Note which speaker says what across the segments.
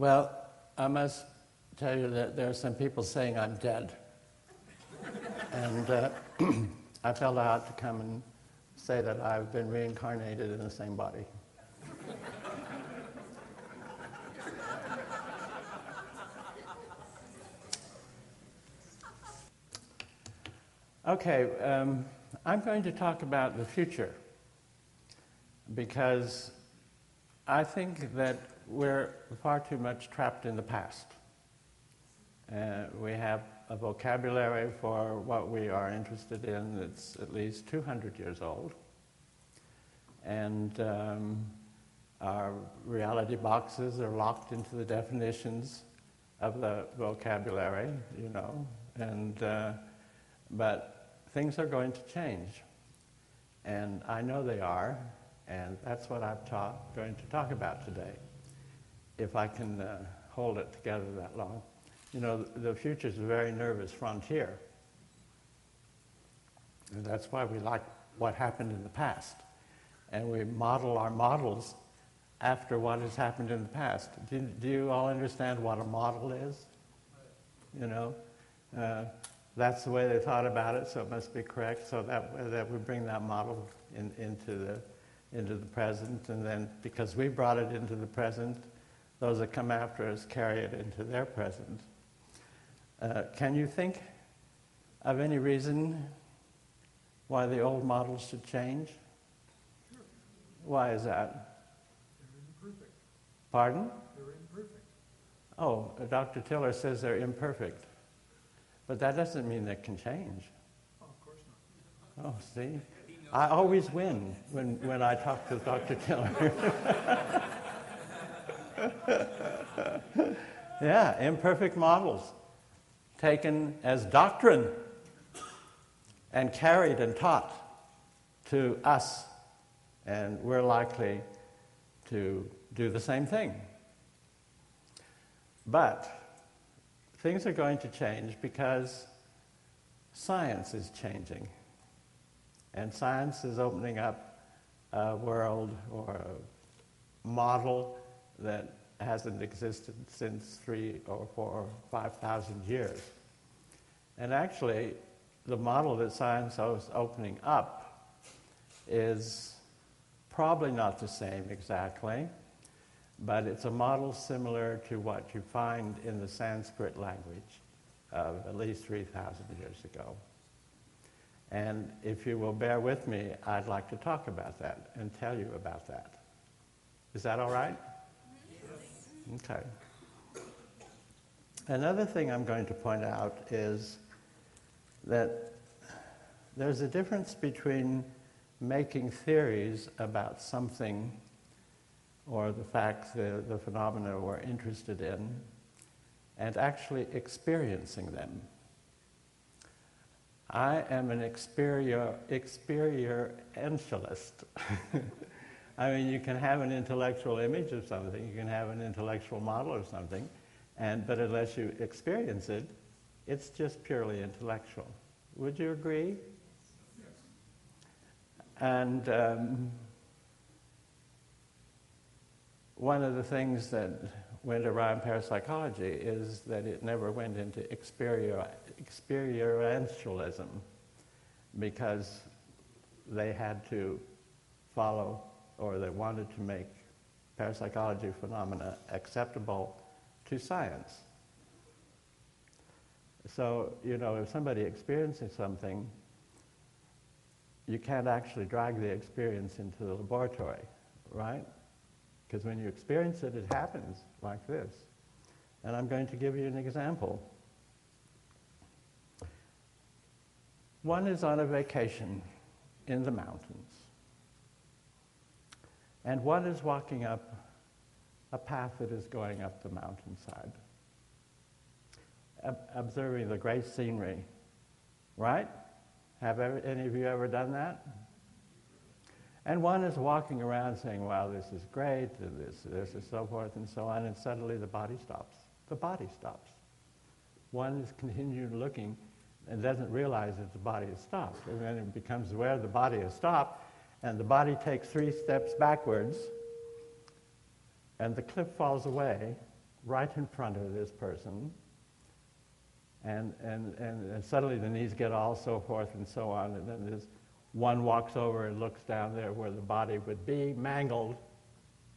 Speaker 1: Well, I must tell you that there are some people saying I'm dead. And I felt I ought to come and say that I've been reincarnated in the same body. Okay, I'm going to talk about the future because I think that we're far too much trapped in the past. We have a vocabulary for what we are interested in that's at least 200 years old. And our reality boxes are locked into the definitions of the vocabulary, you know. But things are going to change. And I know they are, and that's what I'm going to talk about today, if I can hold it together that long. You know, the future is a very nervous frontier. And that's why we like what happened in the past. And we model our models after what has happened in the past. Do you all understand what a model is? You know, that's the way they thought about it, so it must be correct. So that we bring that model into the present, and then because we brought it into the present, those that come after us carry it into their present. Can you think of any reason why the old models should change?
Speaker 2: Sure.
Speaker 1: Why is that?
Speaker 2: They're imperfect.
Speaker 1: Pardon?
Speaker 2: They're imperfect.
Speaker 1: Oh, Dr. Tiller says they're imperfect. But that doesn't mean they can change.
Speaker 2: Oh, of course not.
Speaker 1: Oh, see? I always win when I talk to Dr. Tiller. Yeah, imperfect models taken as doctrine and carried and taught to us, and we're likely to do the same thing. But things are going to change because science is changing. And science is opening up a world or a model that hasn't existed since 3,000 or 4,000 or 5,000 years. And actually, the model that science is opening up is probably not the same exactly, but it's a model similar to what you find in the Sanskrit language of at least 3,000 years ago. And if you will bear with me, I'd like to talk about that and tell you about that. Is that all right? Yes. Okay. Another thing I'm going to point out is that there's a difference between making theories about something or the facts, the phenomena we're interested in, and actually experiencing them. I am an experientialist. I mean, you can have an intellectual image of something, you can have an intellectual model of something, but unless you experience it, it's just purely intellectual. Would you agree?
Speaker 2: Yes.
Speaker 1: And one of the things that went around parapsychology is that it never went into experientialism because they had to follow, or they wanted to make parapsychology phenomena acceptable to science. So, you know, if somebody experiences something, you can't actually drag the experience into the laboratory, right? Because when you experience it, it happens like this. And I'm going to give you an example. One is on a vacation in the mountains. And one is walking up a path that is going up the mountainside, observing the great scenery, right? Have any of you ever done that? And one is walking around saying, wow, this is great, and this is so forth and so on, and suddenly the body stops. The body stops. One is continuing looking and doesn't realize that the body has stopped. And then it becomes aware the body has stopped, and the body takes 3 steps backwards, and the cliff falls away, right in front of this person, and suddenly the knees get all so forth and so on, and then this one walks over and looks down there where the body would be, mangled,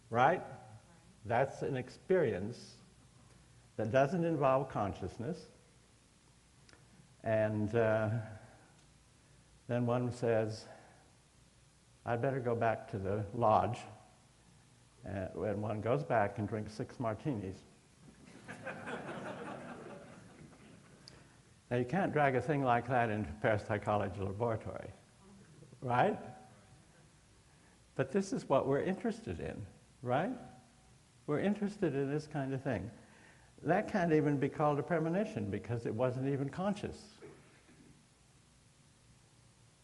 Speaker 1: right? That's an experience that doesn't involve consciousness. And then one says, I'd better go back to the lodge. And one goes back and drinks 6 martinis. Now, you can't drag a thing like that into parapsychology laboratory, right? But this is what we're interested in, right? We're interested in this kind of thing. That can't even be called a premonition because it wasn't even conscious.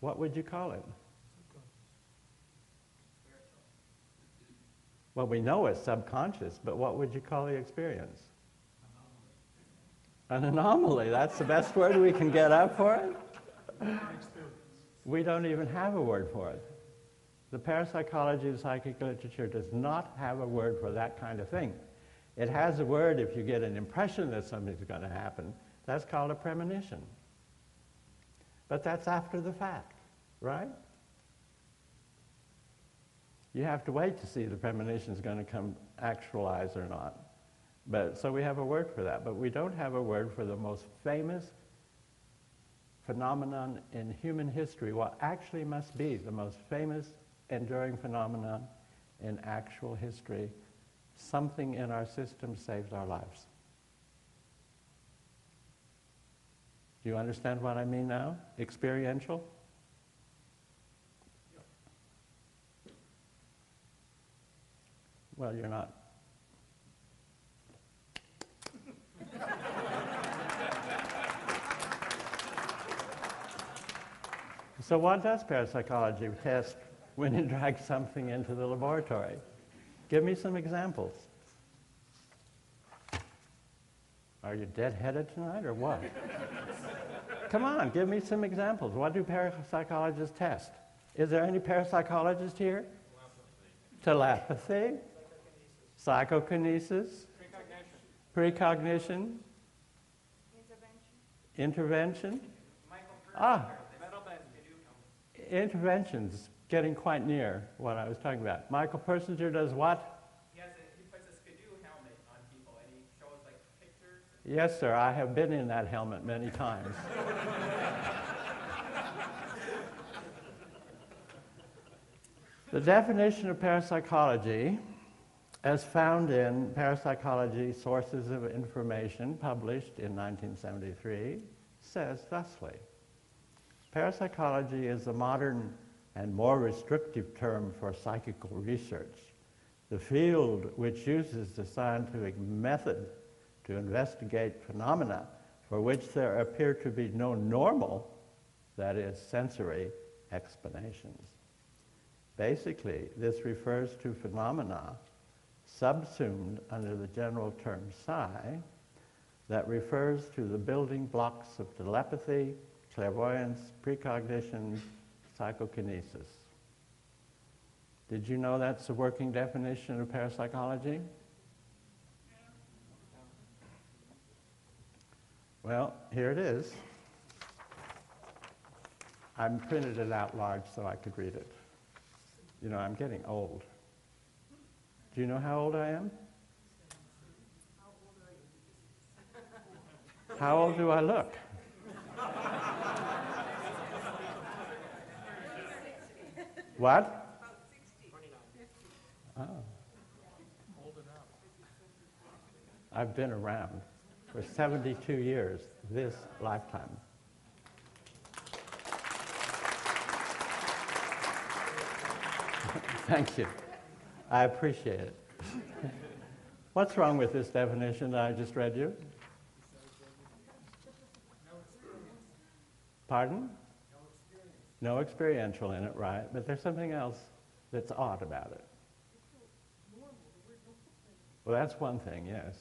Speaker 1: What would you call it? Well, we know it's subconscious, but what would you call the experience? An anomaly. That's the best word we can get up for it? We don't even have a word for it. The parapsychology and psychic literature does not have a word for that kind of thing. It has a word if you get an impression that something's going to happen. That's called a premonition. But that's after the fact, right? You have to wait to see if the premonition is going to come actualize or not. So we have a word for that, but we don't have a word for the most famous phenomenon in human history, what actually must be the most famous enduring phenomenon in actual history. Something in our system saves our lives. Do you understand what I mean now? Experiential? Well, you're not. So what does parapsychology test when it drags something into the laboratory? Give me some examples. Are you dead-headed tonight or what? Come on, give me some examples. What do parapsychologists test? Is there any parapsychologist here? Telepathy. Psychokinesis. Precognition. Intervention. Intervention's getting quite near what I was talking about. Michael Persinger does what?
Speaker 3: He puts a skidoo helmet on people and he shows like pictures.
Speaker 1: Yes, sir. I have been in that helmet many times. The definition of parapsychology, as found in Parapsychology Sources of Information, published in 1973, says thusly: parapsychology is a modern and more restrictive term for psychical research, the field which uses the scientific method to investigate phenomena for which there appear to be no normal, that is, sensory, explanations. Basically, this refers to phenomena subsumed under the general term psi that refers to the building blocks of telepathy, clairvoyance, precognition, psychokinesis. Did you know that's the working definition of parapsychology? Well, here it is. I printed it out large so I could read it. You know, I'm getting old. Do you know how old I am? How old do I look? What?
Speaker 4: About 60.
Speaker 1: Oh.
Speaker 2: Hold it up.
Speaker 1: I've been around for 72 years, this lifetime. Thank you. I appreciate it. What's wrong with this definition that I just read you? Pardon? No experiential in it, right? But there's something else that's odd about it. Well, that's one thing, yes.